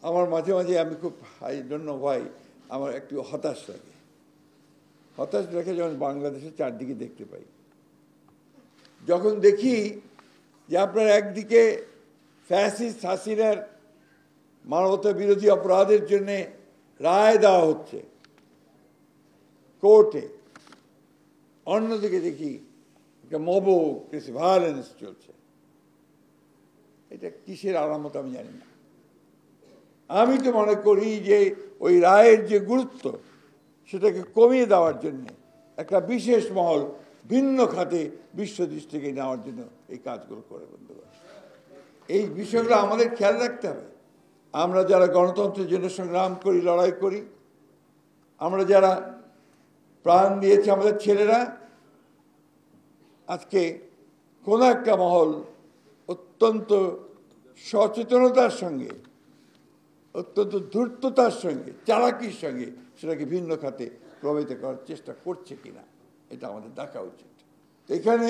আমার মাঝে মাঝে আমি খুব আই ডোন্ট নো হোয়াই আমার একটু হতাশ লাগে। হতাশ লাগে যখন বাংলাদেশের চারদিকে দেখতে পাই, যখন দেখি যে আপনার একদিকে ফ্যাসিস্ট হাসিনার মানবতা বিরোধী অপরাধের জন্যে রায় দেওয়া হচ্ছে কোর্টে, অন্যদিকে দেখি একটা মব ভায়োলেন্স চলছে। এটা কিসের আলামত আমি জানি না। আমি তো মনে করি যে ওই রায়ের যে গুরুত্ব সেটাকে কমিয়ে দেওয়ার জন্য একটা বিশেষ মহল ভিন্ন খাতে বিশ্ব দৃষ্টিকে নেওয়ার জন্য এই কাজগুলো করে বন্ধুগণ। এই বিষয়গুলো আমাদের খেয়াল রাখতে হবে। আমরা যারা গণতন্ত্রের জন্য সংগ্রাম করি, লড়াই করি, আমরা যারা প্রাণ দিয়েছি, আমাদের ছেলেরা, আজকে কোনো একটা মহল অত্যন্ত সচেতনতার সঙ্গে, অত্যন্ত ধূর্ততার সঙ্গে, চালাকির সঙ্গে সেটাকে ভিন্ন খাতে প্রভাবিত করার চেষ্টা করছে কিনা এটা আমাদের দেখা উচিত। এখানে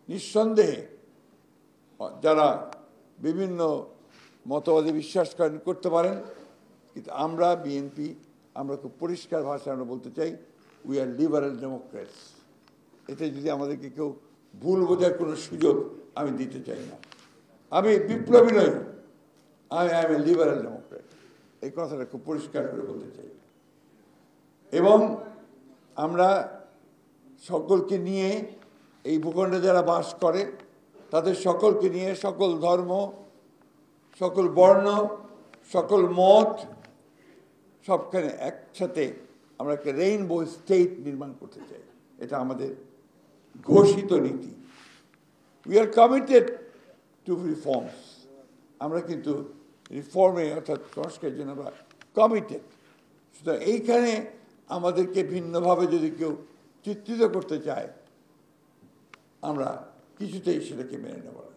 নিঃসন্দেহে যারা বিভিন্ন মতবাদে বিশ্বাস করতে পারেন, কিন্তু আমরা বিএনপি, আমরা খুব পরিষ্কার ভাষায় আমরা বলতে চাই, উই আর লিবারেল ডেমোক্রেটস। এতে যদি আমাদেরকে কেউ ভুল বোঝার কোনো সুযোগ আমি দিতে চাই না। আমি বিপ্লবী নই, I M A liberal Democrat, এই কথাটা খুব পরিষ্কার করে বলতে চাই। এবং আমরা সকলকে নিয়ে, এই ভূখণ্ডে যারা বাস করে তাদের সকলকে নিয়ে, সকল ধর্ম, সকল বর্ণ, সকল মত, সবখানে একসাথে আমরা একটা রেইনবো স্টেট নির্মাণ করতে চাই। এটা আমাদের ঘোষিত নীতি। We are committed two reforms. আমরা কিন্তু রিফর্মে অর্থাৎ সংস্কারের জন্য আমরা কমিটেড। সুতরাং এইখানে আমাদেরকে ভিন্নভাবে যদি কেউ চিত্রিত করতে চায়, আমরা কিছুতেই সেটাকে মেনে নেব না।